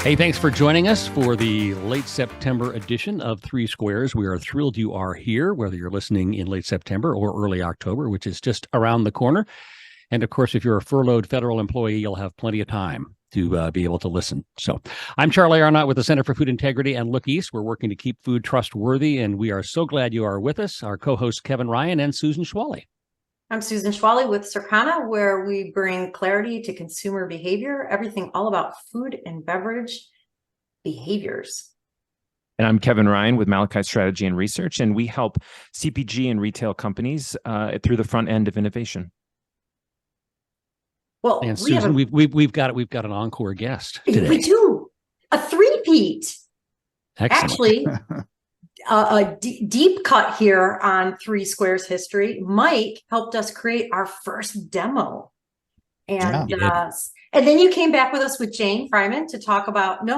Hey, thanks for joining us for the late September edition of 3Squares. We are thrilled you are here, whether you're listening in late September or early October, which is just around the corner. And of course, if you're a furloughed federal employee, you'll have plenty of time to be able to listen. So I'm Charlie Arnott with the Center for Food Integrity and Look East. We're working to keep food trustworthy, and we are so glad you are with us, our co-hosts Kevin Ryan and Susan Schwally. I'm Susan Schwally with Circana, where we bring clarity to consumer behavior, everything all about food and beverage behaviors. And I'm Kevin Ryan with Malachi Strategy and Research, and we help CPG and retail companies through the front end of innovation. Well, and Susan, we've got an encore guest today. We do a three-peat. Excellent. Actually, a deep cut here on 3Squares history. Mike helped us create our first demo, and then you came back with us with Jane Fryman to talk about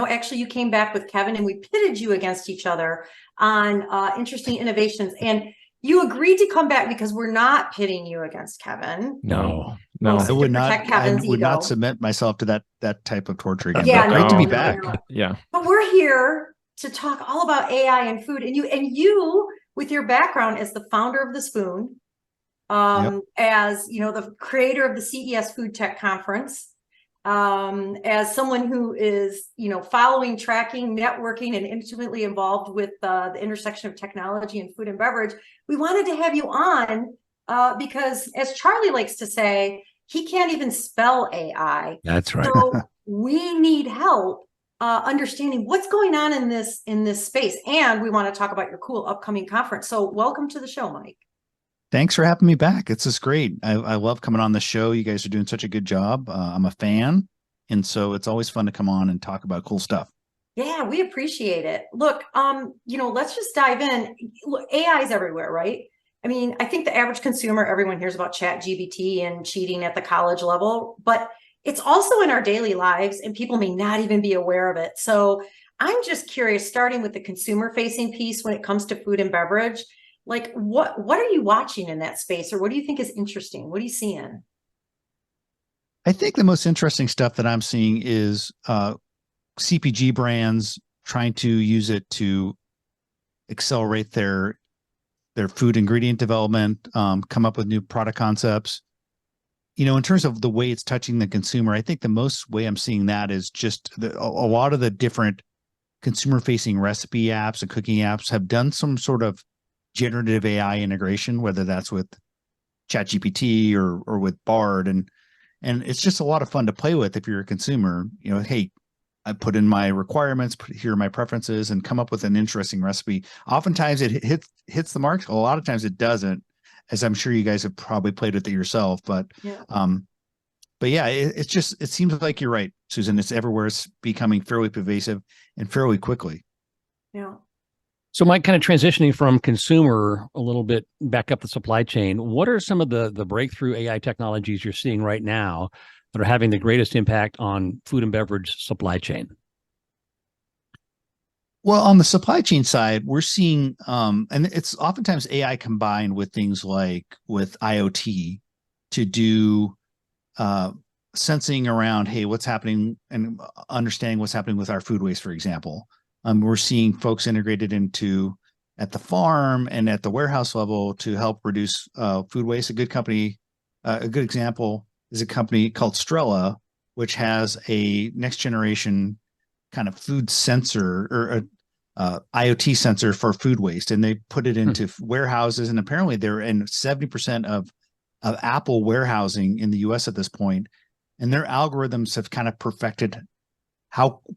actually you came back with Kevin, and we pitted you against each other on interesting innovations, and you agreed to come back because we're not pitting you against Kevin. No, I would not submit myself to that type of torture again. Yeah, great to be back. Yeah, but we're here to talk all about AI and food, and you with your background as the founder of the Spoon, as the creator of the CES Food Tech Conference, as someone who is following, tracking, networking, and intimately involved with the intersection of technology and food and beverage. We wanted to have you on because, as Charlie likes to say, he can't even spell AI. That's right. So we need help understanding what's going on in this space, and we want to talk about your cool upcoming conference. So welcome to the show, Mike. Thanks for having me back. It's just great. I love coming on the show. You guys are doing such a good job. I'm a fan, and so it's always fun to come on and talk about cool stuff. Yeah, we appreciate it. Look, let's just dive in. Look, AI is everywhere, right? I mean, I think the average consumer, everyone hears about ChatGPT and cheating at the college level, but it's also in our daily lives, and people may not even be aware of it. So I'm just curious, starting with the consumer-facing piece when it comes to food and beverage, like what are you watching in that space, or what do you think is interesting? What are you seeing? I think the most interesting stuff that I'm seeing is CPG brands trying to use it to accelerate their food ingredient development, come up with new product concepts. In terms of the way it's touching the consumer, I think the most way I'm seeing that is just a lot of the different consumer-facing recipe apps and cooking apps have done some sort of generative AI integration, whether that's with ChatGPT or with Bard, and it's just a lot of fun to play with if you're a consumer. Hey, I put in my requirements, here are my preferences, and come up with an interesting recipe. Oftentimes it hits the mark. A lot of times it doesn't, as I'm sure you guys have probably played with it yourself. But yeah, it seems like you're right, Susan. It's everywhere. It's becoming fairly pervasive and fairly quickly. Yeah. So, Mike, kind of transitioning from consumer a little bit back up the supply chain, what are some of the breakthrough AI technologies you're seeing right now that are having the greatest impact on food and beverage supply chain? Well, on the supply chain side, we're seeing, and it's oftentimes AI combined with things like with IoT to do sensing around, hey, what's happening, and understanding what's happening with our food waste, for example. We're seeing folks integrated into at the farm and at the warehouse level to help reduce food waste. A good example is a company called Strella, which has a next generation kind of food sensor or IoT sensor for food waste, and they put it into warehouses. And apparently, they're in 70% of Apple warehousing in the U.S. at this point, and their algorithms have kind of perfected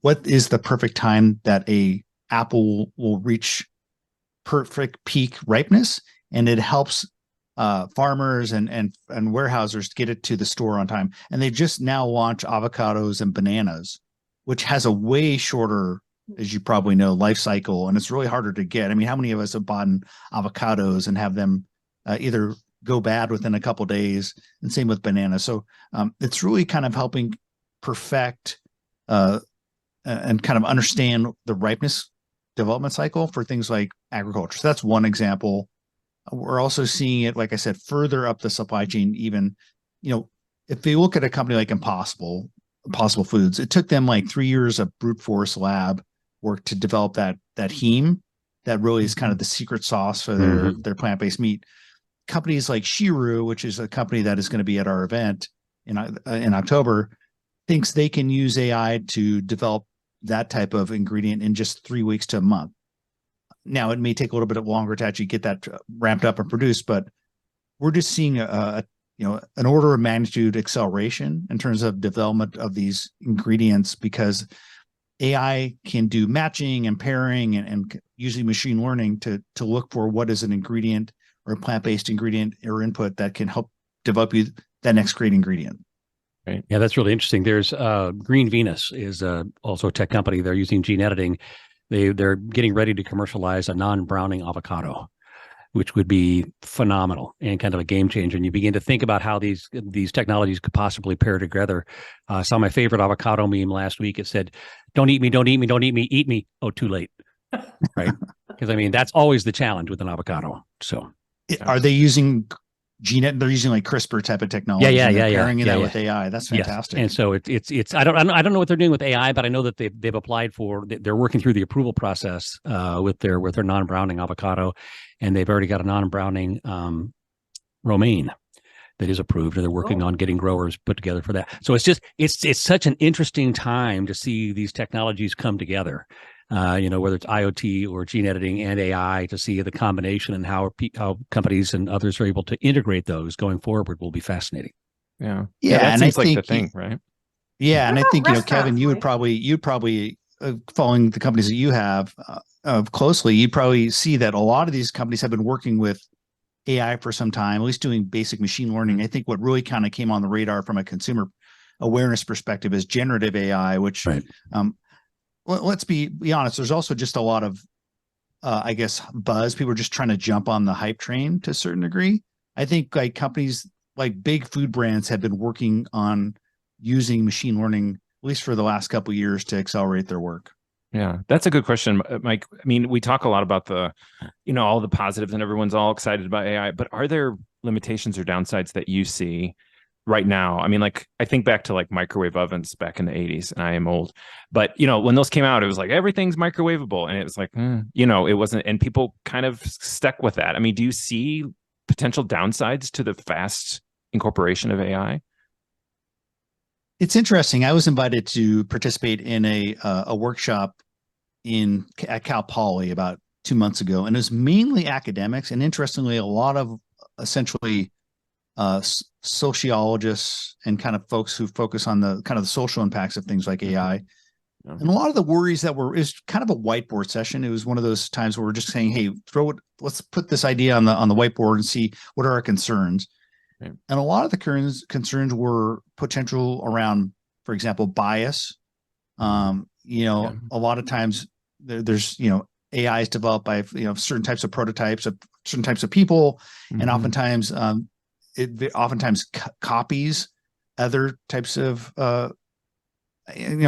what is the perfect time that a apple will reach perfect peak ripeness, and it helps farmers and warehousers get it to the store on time. And they just now launched avocados and bananas, which has a way shorter, as you probably know, life cycle, and it's really harder to get. I mean, how many of us have bought avocados and have them either go bad within a couple of days, and same with bananas. So it's really kind of helping perfect and kind of understand the ripeness development cycle for things like agriculture. So that's one example. We're also seeing it, like I said, further up the supply chain. Even, if you look at a company like Impossible, possible foods. It took them like 3 years of brute force lab work to develop that heme that really is kind of the secret sauce for their plant-based meat. Companies like Shiru, which is a company that is going to be at our event in October, thinks they can use AI to develop that type of ingredient in just 3 weeks to a month. Now, it may take a little bit longer to actually get that ramped up and produced, but we're just seeing an order of magnitude acceleration in terms of development of these ingredients, because AI can do matching and pairing and using machine learning to look for what is an ingredient or a plant-based ingredient or input that can help develop you that next great ingredient. Right. Yeah, that's really interesting. There's Green Venus is also a tech company. They're using gene editing. They're getting ready to commercialize a non-browning avocado, which would be phenomenal and kind of a game changer. And you begin to think about how these technologies could possibly pair together. I saw my favorite avocado meme last week. It said, "Don't eat me, don't eat me, don't eat me, eat me. Oh, too late." Right? Because I mean, that's always the challenge with an avocado. So, are they using they're using like CRISPR type of technology? Pairing that with AI. That's fantastic. Yes. And so it's I don't know what they're doing with AI, but I know that they've applied they're working through the approval process with their non-browning avocado, and they've already got a non-browning romaine that is approved, and they're working on getting growers put together for that. So it's such an interesting time to see these technologies come together. Whether it's IoT or gene editing and AI, to see the combination and how companies and others are able to integrate those going forward will be fascinating. Yeah. That seems like the thing, right? Yeah. And I think, Kevin, you'd probably following the companies that you have closely, you probably see that a lot of these companies have been working with AI for some time, at least doing basic machine learning. I think what really kind of came on the radar from a consumer awareness perspective is generative AI, which, right. Let's be honest, there's also just a lot of, I guess, buzz. People are just trying to jump on the hype train to a certain degree. I think like companies like big food brands have been working on using machine learning, at least for the last couple of years, to accelerate their work. Yeah, that's a good question, Mike. I mean, we talk a lot about all the positives, and everyone's all excited about AI, but are there limitations or downsides that you see right now? I mean, like, I think back to like microwave ovens back in the 80s, and I am old, but when those came out, it was like everything's microwavable, and it was like, it wasn't, and people kind of stuck with that. I mean, do you see potential downsides to the fast incorporation of AI? It's interesting. I was invited to participate in a workshop at Cal Poly about 2 months ago, and it was mainly academics, and interestingly, a lot of essentially sociologists and kind of folks who focus on the kind of the social impacts of things like AI. Yeah. And a lot of the worries is kind of a whiteboard session. It was one of those times where we're just saying, hey, let's put this idea on the whiteboard and see what are our concerns. Right. And a lot of the concerns were potential around, for example, bias. A lot of times there's AI is developed by certain types of prototypes of certain types of people, and oftentimes it copies other types of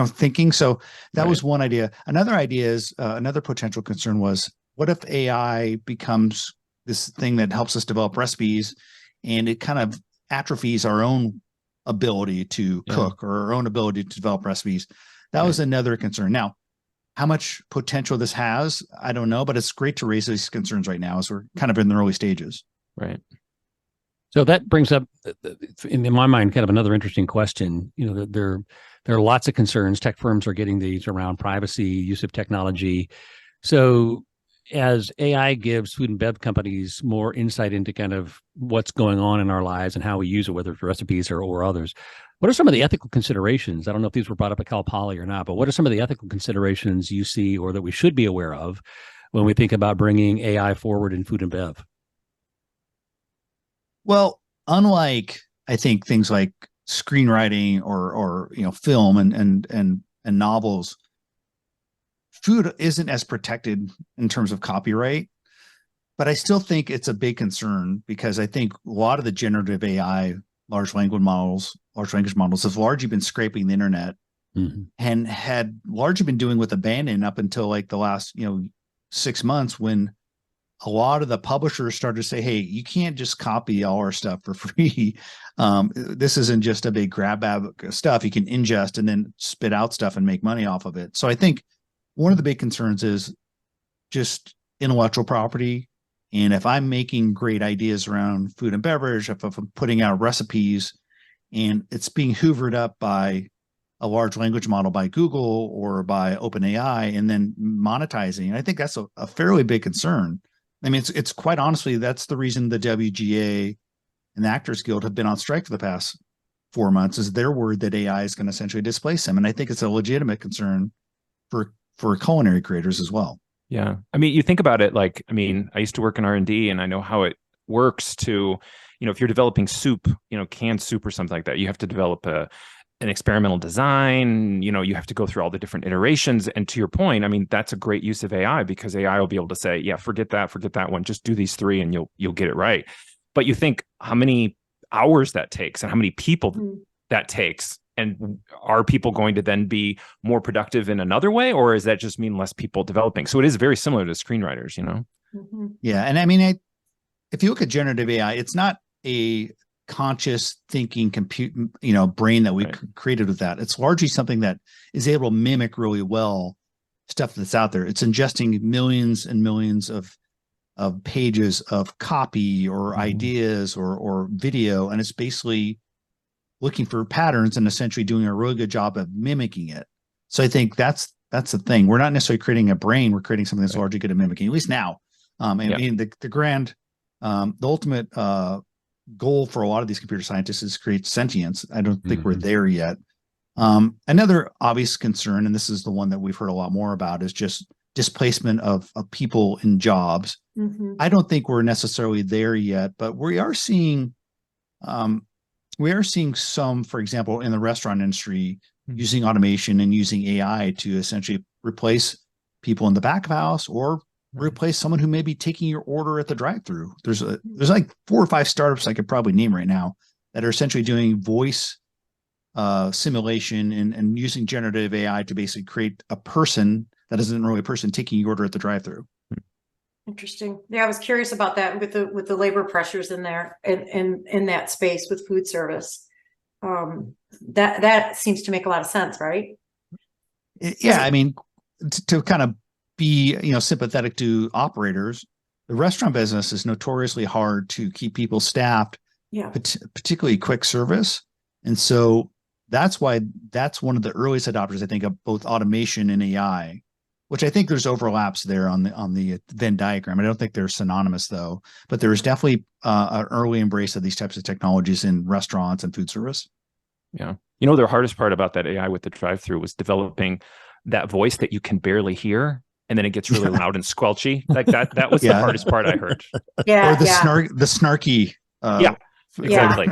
thinking. So that was one idea. Another idea is another potential concern was, what if AI becomes this thing that helps us develop recipes, and it kind of atrophies our own ability to cook or our own ability to develop recipes? That was another concern. Now, how much potential this has, I don't know, but it's great to raise these concerns right now as we're kind of in the early stages. Right. So that brings up, in my mind, kind of another interesting question. There are lots of concerns. Tech firms are getting these around privacy, use of technology. So as AI gives food and bev companies more insight into kind of what's going on in our lives and how we use it, whether it's recipes or others, what are some of the ethical considerations? I don't know if these were brought up at Cal Poly or not, but what are some of the ethical considerations you see or that we should be aware of when we think about bringing AI forward in food and bev? Well, unlike, I think, things like screenwriting or film and novels, food isn't as protected in terms of copyright, but I still think it's a big concern, because I think a lot of the generative AI, large language models have largely been scraping the internet and had largely been doing with abandon up until like the last 6 months, when a lot of the publishers started to say, hey, you can't just copy all our stuff for free. This isn't just a big grab bag of stuff you can ingest and then spit out stuff and make money off of it. So I think one of the big concerns is just intellectual property. And if I'm making great ideas around food and beverage, if I'm putting out recipes and it's being hoovered up by a large language model by Google or by OpenAI and then monetizing, I think that's a fairly big concern. I mean, it's quite honestly, that's the reason the WGA and the Actors Guild have been on strike for the past 4 months, is they're worried that AI is going to essentially displace them. And I think it's a legitimate concern for culinary creators as well. Yeah. I mean, you think about it, like, I mean, I used to work in R&D and I know how it works to, if you're developing soup, canned soup or something like that, you have to develop an experimental design, you have to go through all the different iterations. And to your point, I mean, that's a great use of AI, because AI will be able to say, yeah, forget that one, just do these three and you'll get it right. But you think how many hours that takes and how many people that takes. And are people going to then be more productive in another way, or does that just mean less people developing? So it is very similar to screenwriters, Yeah. And I mean, if you look at generative AI, it's not a conscious thinking compute, brain that we created with that. It's largely something that is able to mimic really well stuff that's out there. It's ingesting millions and millions of pages of copy or ideas or video, and it's basically looking for patterns and essentially doing a really good job of mimicking it. So I think that's the thing. We're not necessarily creating a brain. We're creating something that's largely good at mimicking, at least now. I mean, the ultimate goal for a lot of these computer scientists is create sentience. I don't think we're there yet. Another obvious concern, and this is the one that we've heard a lot more about, is just displacement of people in jobs. I don't think we're necessarily there yet, but we are seeing some, for example, in the restaurant industry, using automation and using AI to essentially replace people in the back of house or replace someone who may be taking your order at the drive-through. There's like 4 or 5 startups I could probably name right now that are essentially doing voice simulation and using generative AI to basically create a person that isn't really a person taking your order at the drive-through. Interesting. Yeah, I was curious about that with the labor pressures in there in that space with food service. That seems to make a lot of sense, right? Yeah, I mean, to kind of be sympathetic to operators, the restaurant business is notoriously hard to keep people staffed, particularly quick service, and so that's why that's one of the earliest adopters, I think, of both automation and AI. Which I think there's overlaps there on the Venn diagram. I don't think they're synonymous though, but there's definitely an early embrace of these types of technologies in restaurants and food service. Yeah. The hardest part about that AI with the drive-through was developing that voice that you can barely hear, and then it gets really loud and squelchy. Like that was the hardest part I heard. Yeah. Or the snarky. Exactly.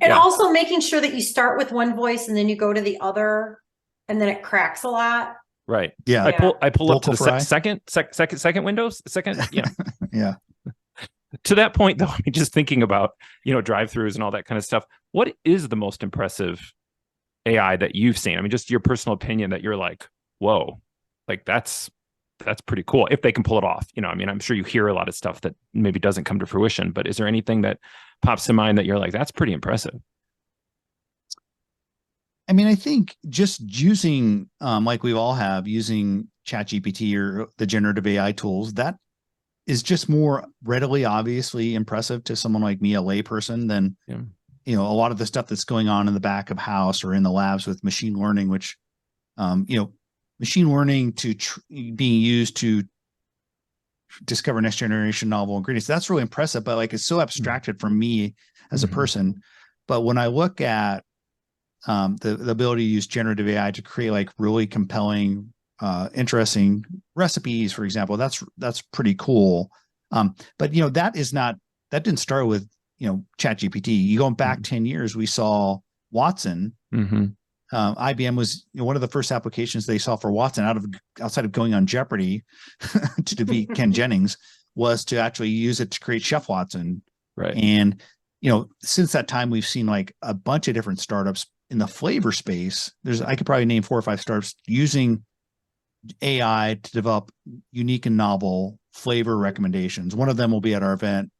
And also making sure that you start with one voice and then you go to the other, and then it cracks a lot. Right. Yeah. I pull up to the second windows. Yeah. Yeah. To that point, though, I mean, just thinking about drive-throughs and all that kind of stuff. What is the most impressive AI that you've seen? I mean, just your personal opinion that you're like, whoa, like that's pretty cool if they can pull it off. I mean, I'm sure you hear a lot of stuff that maybe doesn't come to fruition, but is there anything that pops to mind that you're like, that's pretty impressive? I mean, I think just using, like we all have, using ChatGPT or the generative AI tools, that is just more readily, obviously impressive to someone like me, a layperson, than, a lot of the stuff that's going on in the back of house or in the labs with machine learning, which, machine learning being used to discover next generation novel ingredients. That's really impressive, but like, it's so abstracted from me as a person. But when I look at the ability to use generative AI to create like really compelling, interesting recipes, for example, that's pretty cool. But that didn't start with ChatGPT. You going back 10 years, we saw Watson. IBM was one of the first applications they saw for Watson outside of going on Jeopardy to defeat Ken Jennings, was to actually use it to create Chef Watson. Right. And since that time, we've seen like a bunch of different startups in the flavor space. I could probably name 4 or 5 startups using AI to develop unique and novel flavor recommendations. One of them will be at our event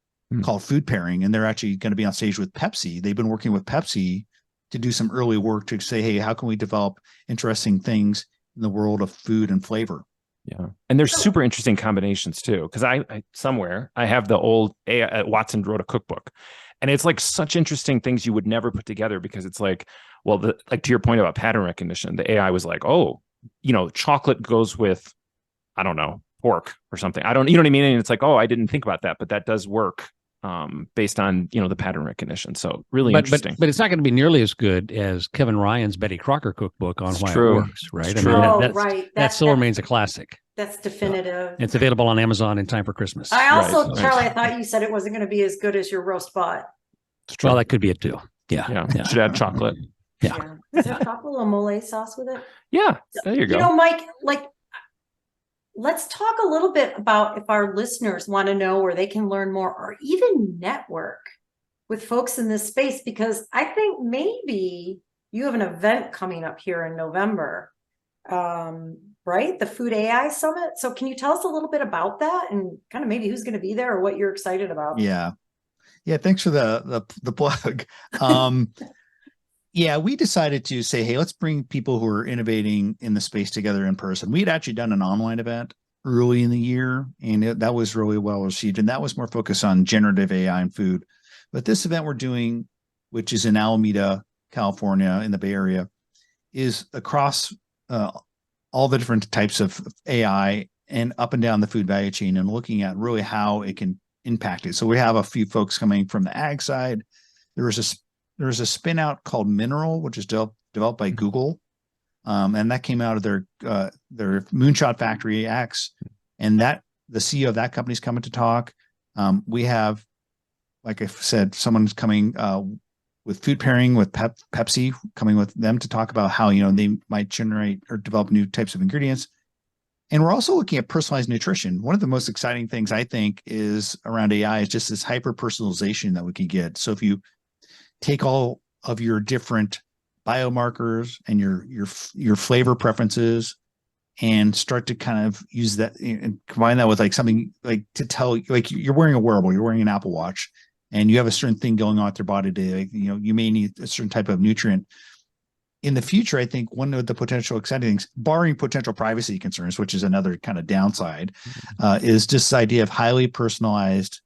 called Food Pairing, and they're actually going to be on stage with Pepsi. They've been working with Pepsi to do some early work to say, hey, how can we develop interesting things in the world of food and flavor? Yeah. And there's super interesting combinations too. Cause I somewhere I have the old Watson wrote a cookbook, and it's like such interesting things you would never put together, because it's like, well, like to your point about pattern recognition, the AI was like, oh, chocolate goes with, I don't know, pork or something. I don't, you know what I mean? And it's like, oh, I didn't think about that, but that does work based on, the pattern recognition. So really interesting. But it's not going to be nearly as good as Kevin Ryan's Betty Crocker cookbook on why it works, right? It's true. That still remains a classic. That's definitive. It's available on Amazon in time for Christmas. I also, Charlie, I thought you said it wasn't going to be as good as your roast bot. Well, that could be it too. Yeah. Should add chocolate. Yeah. Is there chocolate, a little mole sauce with it? Yeah. There you go. Mike, let's talk a little bit about if our listeners want to know where they can learn more or even network with folks in this space, because I think maybe you have an event coming up here in November, right? The Food AI Summit. So can you tell us a little bit about that and kind of maybe who's going to be there or what you're excited about? Yeah. Thanks for the plug. We decided to say, hey, let's bring people who are innovating in the space together in person. We had actually done an online event early in the year, and that was really well received. And that was more focused on generative AI and food. But this event we're doing, which is in Alameda, California, in the Bay Area, is across all the different types of AI and up and down the food value chain, and looking at really how it can impact it. So we have a few folks coming from the ag side. There was a spin out called Mineral, which is developed by Google. And that came out of their Moonshot Factory X. And that the CEO of that company is coming to talk. We have, like I said, someone's coming with Food Pairing with Pepsi, coming with them to talk about how, they might generate or develop new types of ingredients. And we're also looking at personalized nutrition. One of the most exciting things I think is around AI is just this hyper personalization that we can get. So if you take all of your different biomarkers and your flavor preferences and start to kind of use that and combine that with like something like to tell, like you're wearing a wearable, you're wearing an Apple Watch, and you have a certain thing going on with your body today. Like, you may need a certain type of nutrient. In the future, I think one of the potential exciting things, barring potential privacy concerns, which is another kind of downside, is just this idea of highly personalized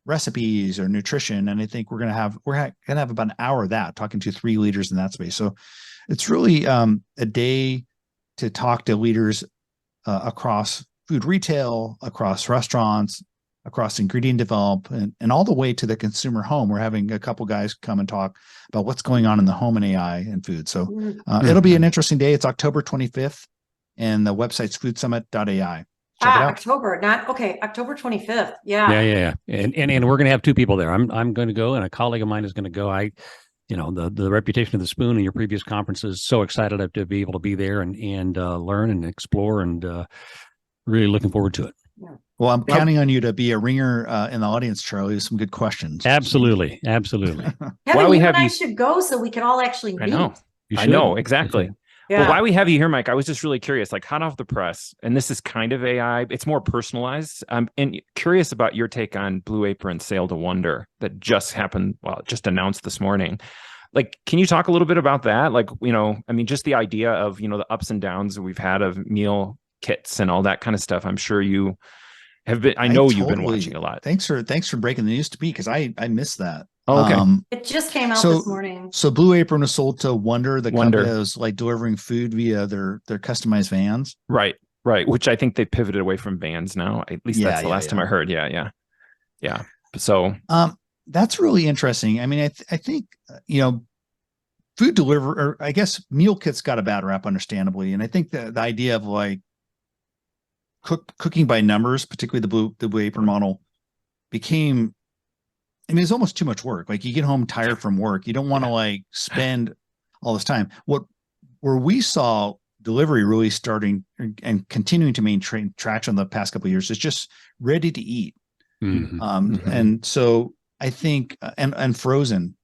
recipes or nutrition. And I think we're gonna have about an hour of that, talking to 3 leaders in that space. So it's really a day to talk to leaders across food retail, across restaurants, across ingredient development, and all the way to the consumer home. We're having a couple guys come and talk about what's going on in the home and AI and food. So it'll be an interesting day. It's October 25th, and the website's foodsummit.ai. October 25th. Yeah. And we're going to have 2 people there. I'm going to go, and a colleague of mine is going to go. The reputation of the spoon in your previous conferences, so excited to be able to be there and learn and explore, and really looking forward to it. Yeah. Well, I'm counting on you to be a ringer in the audience, Charlie, with some good questions. Absolutely. Kevin, I should go so we can all actually meet. I know, exactly. Yeah. Well, why we have you here, Mike, I was just really curious, like hot off the press, and this is kind of AI, it's more personalized. And curious about your take on Blue Apron's Sail to Wonder that just happened, just announced this morning. Like, can you talk a little bit about that? Like, just the idea of, the ups and downs that we've had of meal kits and all that kind of stuff. I'm sure you have been, you've been watching a lot. Thanks for breaking the news to me, because I missed that. Oh, okay. It just came out this morning. So Blue Apron was sold to Wonder, the company that was like delivering food via their customized vans. Right. Which I think they pivoted away from vans now. At least that's the last time I heard. Yeah. So that's really interesting. I mean, I think food delivery, or I guess meal kits, got a bad rap, understandably. And I think the idea of like cooking by numbers, particularly the Blue Apron model, became, it's almost too much work. Like, you get home tired from work, you don't want to like spend all this time. Where we saw delivery really starting and continuing to maintain traction the past couple of years is just ready to eat. And so I think, and frozen.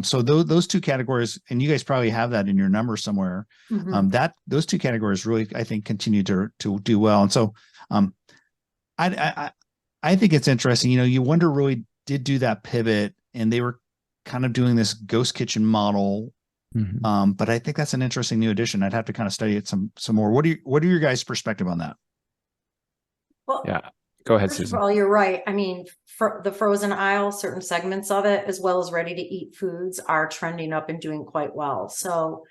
So those 2 categories, and you guys probably have that in your numbers somewhere. Those 2 categories really, I think, continue to do well. And so I I think it's interesting. You Wonder really did do that pivot, and they were kind of doing this ghost kitchen model. But I think that's an interesting new addition. I'd have to kind of study it some more. What are your guys' perspective on that? Well, Yeah, go ahead, first of Susan. all, you're right. I mean, for the frozen aisle, certain segments of it, as well as ready to eat foods, are trending up and doing quite well. So,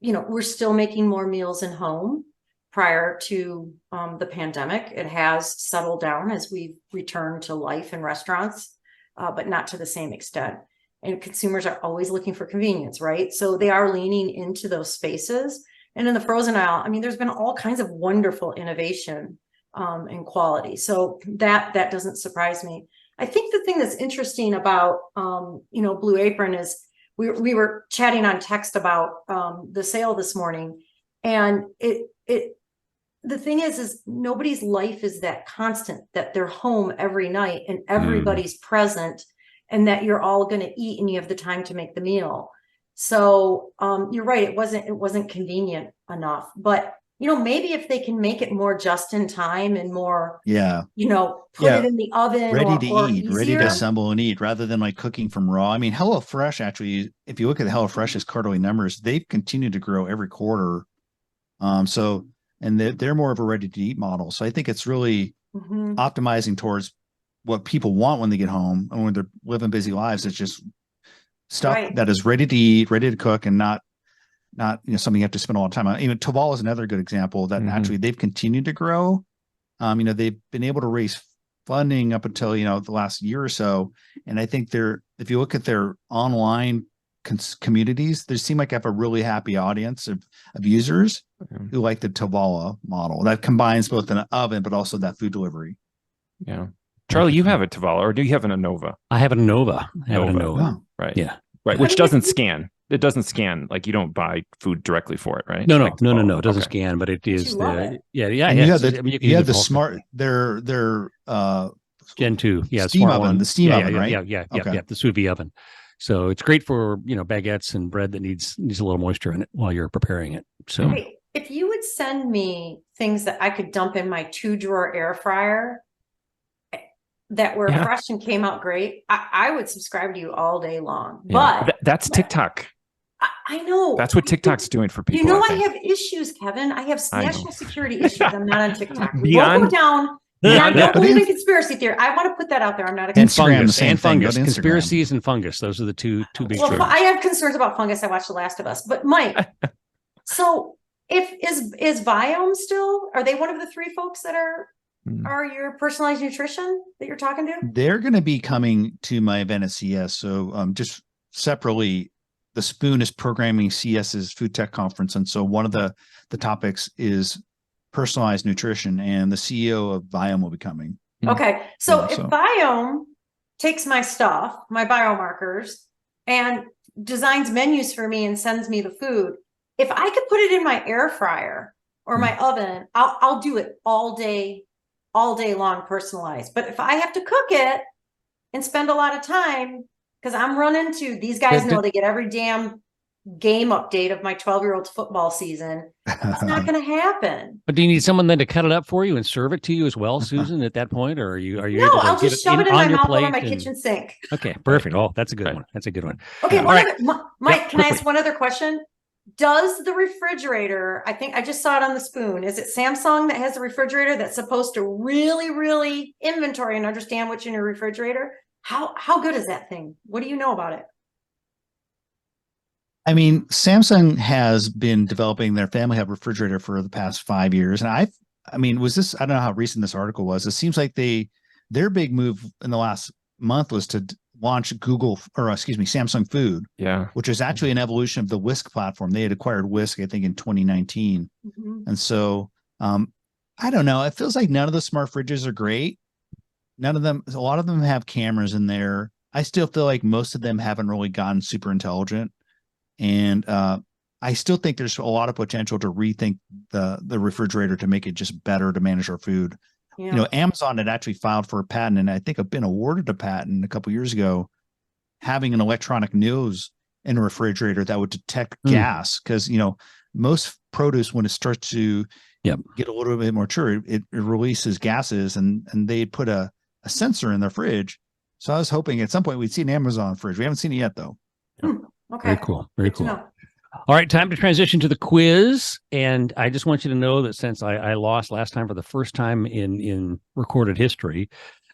we're still making more meals in home. Prior to the pandemic, it has settled down as we've returned to life in restaurants, but not to the same extent. And consumers are always looking for convenience, right? So they are leaning into those spaces. And in the frozen aisle, I mean, there's been all kinds of wonderful innovation and quality. So that doesn't surprise me. I think the thing that's interesting about Blue Apron is we were chatting on text about the sale this morning, and the thing is nobody's life is that constant, that they're home every night and everybody's present, and that you're all going to eat and you have the time to make the meal. So you're right, it wasn't convenient enough, but maybe if they can make it more just in time and more, put it in the oven, ready to eat, easier. ready to assemble and eat, rather than like cooking from raw. I mean, HelloFresh, actually, if you look at HelloFresh's quarterly numbers, they've continued to grow every quarter. And they're more of a ready to eat model. So I think it's really optimizing towards what people want when they get home and when they're living busy lives. It's just stuff that is ready to eat, ready to cook, and not something you have to spend a lot of time on. Toval is another good example that actually they've continued to grow. They've been able to raise funding up until the last year or so, and I think if you look at their online communities, they seem like they have a really happy audience of users who like the Tovala model that combines both an oven but also that food delivery. Yeah. Charlie, you have a Tovala, or do you have an Anova? I have an Anova. Oh, right. Yeah. Right. Which doesn't scan. It doesn't scan. Like, you don't buy food directly for it, right? No. Like, It doesn't scan, but it is And you have the smart. Their Gen 2, steam oven, the steam oven, right? Yeah. The sous vide oven. So it's great for baguettes and bread that needs a little moisture in it while you're preparing it. So if you would send me things that I could dump in my 2-drawer air fryer that were fresh and came out great, I would subscribe to you all day long. Yeah. But that's TikTok. I know. That's what TikTok's doing for people. I have issues, Kevin. I have national security issues. I'm not on TikTok. We Beyond- won't go down. And I don't believe in conspiracy theory. I want to put that out there. I'm not a and conspiracy. fungus. Conspiracies and fungus. Those are the two big Well, triggers. I have concerns about fungus. I watched The Last of Us. But Mike, so is Viome still? Are they one of the 3 folks that are your personalized nutrition that you're talking to? They're going to be coming to my event at CS. So just separately, the Spoon is programming CS's food tech conference, and so one of the topics is personalized nutrition, and the CEO of Viome will be coming. Okay. So if Viome takes my stuff, my biomarkers, and designs menus for me and sends me the food, if I could put it in my air fryer or my oven, I'll do it all day long, personalized. But if I have to cook it and spend a lot of time, because I'm running to these guys know they get every damn game update of my 12-year-old's football season. It's not going to happen. But do you need someone then to cut it up for you and serve it to you as well, Susan, at that point? Or are you No, able to I'll just shove it in my mouth over my kitchen sink. Okay, perfect. Oh, that's a good one. That's a good one. Okay, Mike, can I ask one other question? Does the refrigerator, I think I just saw it on the Spoon, is it Samsung that has a refrigerator that's supposed to really, really inventory and understand what's in your refrigerator? How good is that thing? What do you know about it? I mean, Samsung has been developing their Family Hub refrigerator for the past 5 years. And I don't know how recent this article was. It seems like their big move in the last month was to launch Samsung Food. Yeah. Which is actually an evolution of the Whisk platform. They had acquired Whisk, I think, in 2019. And so I don't know. It feels like none of the smart fridges are great. A lot of them have cameras in there. I still feel like most of them haven't really gotten super intelligent. And I still think there's a lot of potential to rethink the refrigerator to make it just better to manage our food. Yeah. Amazon had actually filed for a patent, and I think I've been awarded a patent a couple of years ago, having an electronic nose in a refrigerator that would detect gas. Because most produce, when it starts to get a little bit more mature, it releases gases, and they put a a sensor in the fridge. So I was hoping at some point we'd see an Amazon fridge. We haven't seen it yet, though. Okay. Very cool. Very Good to cool. know. All right, time to transition to the quiz. And I just want you to know that since I lost last time for the first time in recorded history,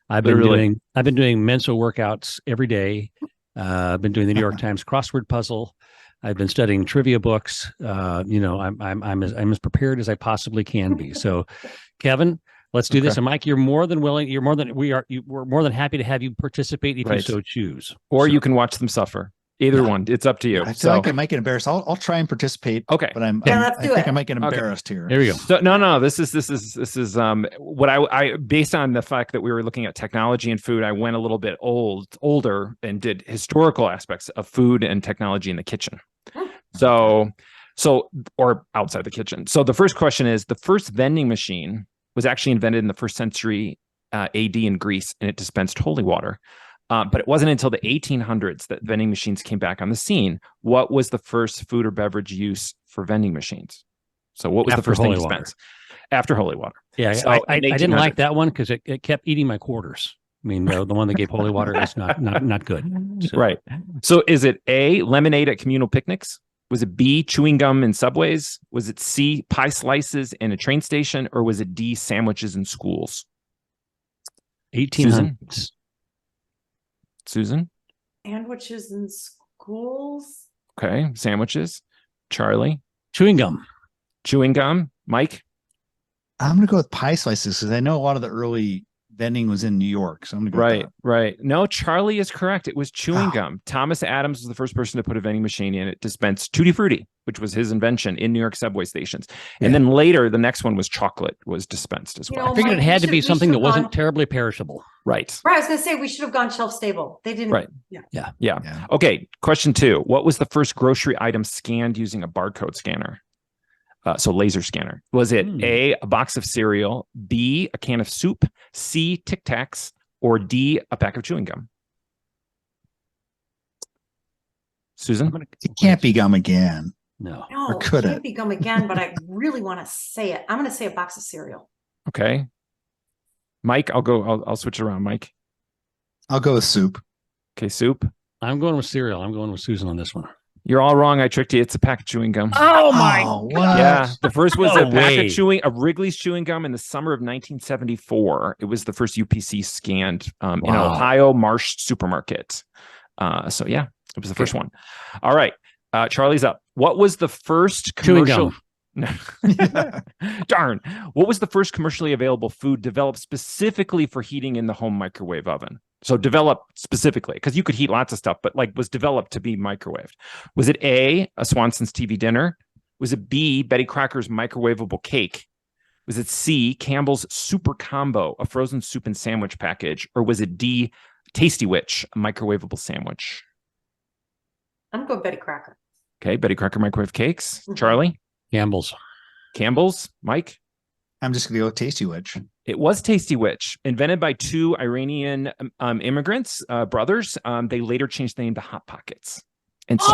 I've been doing mental workouts every day. I've been doing the New York Times crossword puzzle. I've been studying trivia books. I'm as prepared as I possibly can be. So, Kevin, let's do this. And Mike, you're more than willing. We're more than happy to have you participate if you so choose. Or you can watch them suffer. Either one. It's up to you. I feel like I might get embarrassed. I'll try and participate. Okay. But let's do it. I might get embarrassed here. There we go. So no. This is what I based on the fact that we were looking at technology and food, I went a little bit older and did historical aspects of food and technology in the kitchen. So or outside the kitchen. So the first question is, the first vending machine was actually invented in the first century AD in Greece, and it dispensed holy water. But it wasn't until the 1800s that vending machines came back on the scene. What was the first food or beverage use for vending machines? So what was the first thing dispensed? After holy water. Yeah, so I didn't like that one because it kept eating my quarters. I mean, the one that gave holy water is not good. So. Right. So is it A, lemonade at communal picnics? Was it B, chewing gum in subways? Was it C, pie slices in a train station? Or was it D, sandwiches in schools? 1800s. Susan? Sandwiches in schools. Okay. Sandwiches. Charlie? Chewing gum. Chewing gum. Mike? I'm going to go with pie slices because I know a lot of the early vending was in New York. So I'm going to go with that. Right. No, Charlie is correct. It was chewing gum. Thomas Adams was the first person to put a vending machine in. It dispensed Tutti Frutti, which was his invention in New York subway stations. And then later, the next one was chocolate was dispensed as well. I figured it had to be something that wasn't terribly perishable. Right. I was going to say we should have gone shelf stable. They didn't. Right. Yeah. Okay. Question 2. What was the first grocery item scanned using a barcode scanner? So laser scanner. Was it A, a box of cereal, B, a can of soup, C, Tic Tacs, or D, a pack of chewing gum? Susan? It can't be gum again. No, or could it can't be gum again, but I really want to say it. I'm going to say a box of cereal. Okay. Mike, I'll switch it around. Mike? I'll go with soup. Okay, soup. I'm going with cereal. I'm going with Susan on this one. You're all wrong. I tricked you. It's a pack of chewing gum. Oh my God. Yeah. The first was a pack of Wrigley's chewing gum in the summer of 1974. It was the first UPC scanned in an Ohio Marsh supermarket. So yeah, it was the first one. All right. Charlie's up. What was the first commercial? Darn. What was the first commercially available food developed specifically for heating in the home microwave oven? So developed specifically, because you could heat lots of stuff, but was developed to be microwaved. Was it A, a Swanson's TV dinner? Was it B, Betty Crocker's microwavable cake? Was it C, Campbell's Super Combo, a frozen soup and sandwich package? Or was it D, Tasty Witch, a microwavable sandwich? I'm going Betty Crocker. Okay, Betty Crocker microwave cakes. Charlie? Campbell's. Mike? I'm just going to go with Tasty Witch. It was Tasty Witch, invented by 2 Iranian immigrants, brothers. They later changed the name to Hot Pockets. And so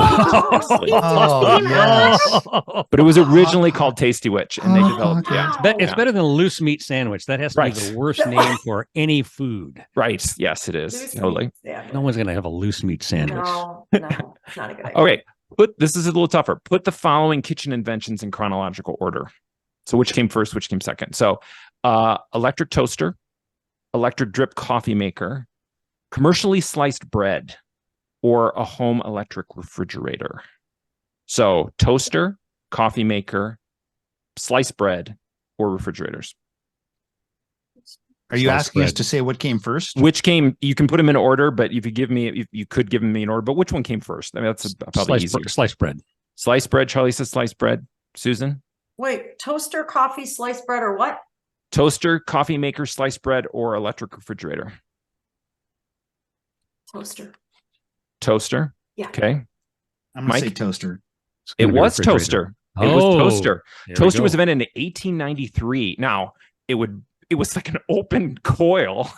but it was originally called Tasty Witch, and they developed it's better than a loose meat sandwich. That has to be the worst name for any food. Right. Yes, it is. Totally. No one's going to have a loose meat sandwich. No, it's not a good idea. Okay. This is a little tougher. Put the following kitchen inventions in chronological order. So which came first, which came second? So electric toaster, electric drip coffee maker, commercially sliced bread, or a home electric refrigerator. So toaster, coffee maker, sliced bread, or refrigerators. Are you asking us to say what came first? Which came? You can put them in order, but if you could give me an order. But which one came first? I mean, that's probably easier. Sliced bread. Sliced bread. Charlie says sliced bread. Susan? Wait, toaster, coffee, sliced bread, or what? Toaster, coffee maker, sliced bread, or electric refrigerator? Toaster. Yeah. Okay. I'm going to say toaster. It was toaster. It was toaster. Toaster was invented in 1893. Now, it was like an open coil.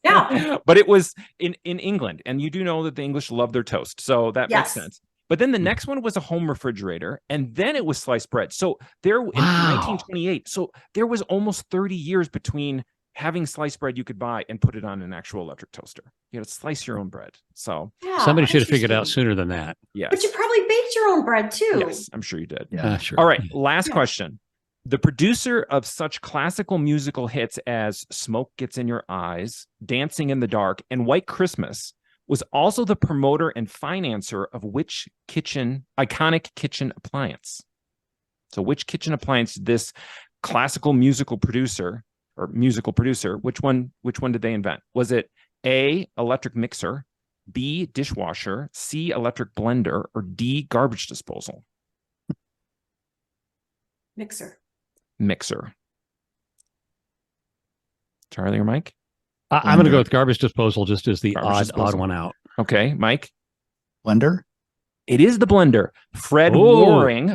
Yeah. But it was in England. And you do know that the English love their toast. So that makes sense. But then the next one was a home refrigerator, and then it was sliced bread. So in 1928, so there was almost 30 years between having sliced bread you could buy and put it on an actual electric toaster. You had to slice your own bread. So Yeah, Somebody should have figured it out interesting. sooner than that. yes. But you probably baked your own bread too. Yes, I'm sure you did. Yeah. Sure. All right, last Yeah. question. The producer of such classical musical hits as Smoke Gets in Your Eyes, Dancing in the Dark, and White Christmas was also the promoter and financer of which iconic kitchen appliance? So which kitchen appliance did this classical musical producer, which one did they invent? Was it A, electric mixer, B, dishwasher, C, electric blender, or D, garbage disposal? Mixer. Charlie or Mike? I'm going to Blender. go with garbage disposal just as the Garbage odd disposal. one out. Okay, Mike? Blender. It is the blender. Fred Oh. Waring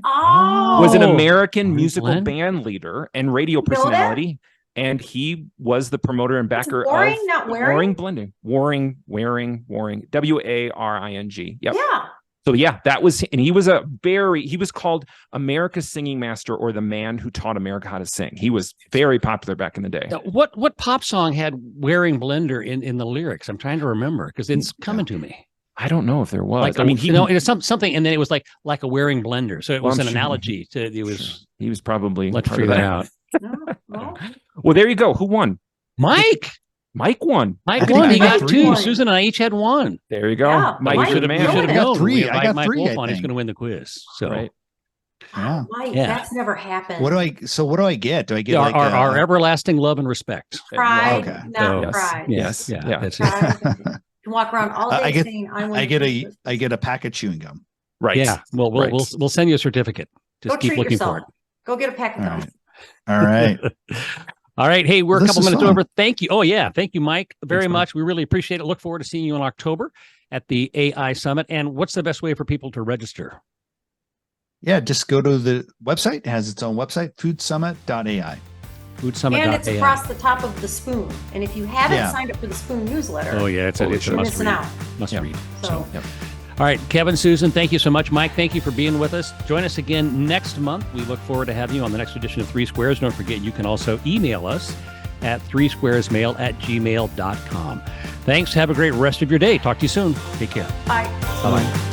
Oh, was an Oh. American Warren musical Glenn? band leader and radio You know that? personality. And he was the promoter and It's backer Waring, of not wearing? blending. Waring, Waring, Waring. Yep. Yeah. So yeah, that was, and he was called America's singing master, or the man who taught America how to sing. He was very popular back in the day. Now, what pop song had "Wearing Blender" in the lyrics? I'm trying to remember because it's coming to me. I don't know if there was. Like I mean, it's something, and then it was like a wearing blender. So it Well, was I'm an sure- analogy to it was. Sure. He was probably Let's part of figure that out. No, well, Well, there you go. Who won? Mike Won. Mike I think won. I He got got three. two. Susan and I each had one. There you go. Yeah, Mike, Mike you're the won. man. You should have I got known. three. We I invite got Mike three, Wolf I on. He's think. going to win the quiz. So Right. Yeah. Mike, Yeah. that's never happened. What do I get? Do I get like our everlasting love and respect. Pride, Okay. not So- Yes. pride. Yes. Yeah, Yeah. that's it. Pride. You can walk around all I day get- saying I want I get a pack of chewing gum. Right. Yeah. Well, Right. we'll send you a certificate. Just Go keep treat looking yourself. for it. Go get a pack of All gum. right. All right. All right. Hey, we're Well, a this couple is minutes fun. over. Thank you. Oh, yeah. Thank you, Mike, very Thanks, Mike. much. We really appreciate it. Look forward to seeing you in October at the AI Summit. And what's the best way for people to register? Yeah, just go to the website. It has its own website, foodsummit.ai. Foodsummit.ai. And it's across the top of the Spoon. And if you haven't Yeah. signed up for the Spoon newsletter, Oh, yeah. It's a Holy shit. you're must missing read. out. Must Yeah. read. So, Yep. All right, Kevin, Susan, thank you so much. Mike, thank you for being with us. Join us again next month. We look forward to having you on the next edition of 3 Squares. Don't forget, you can also email us at 3squaresmail@gmail.com. Thanks. Have a great rest of your day. Talk to you soon. Take care. bye. Bye-bye.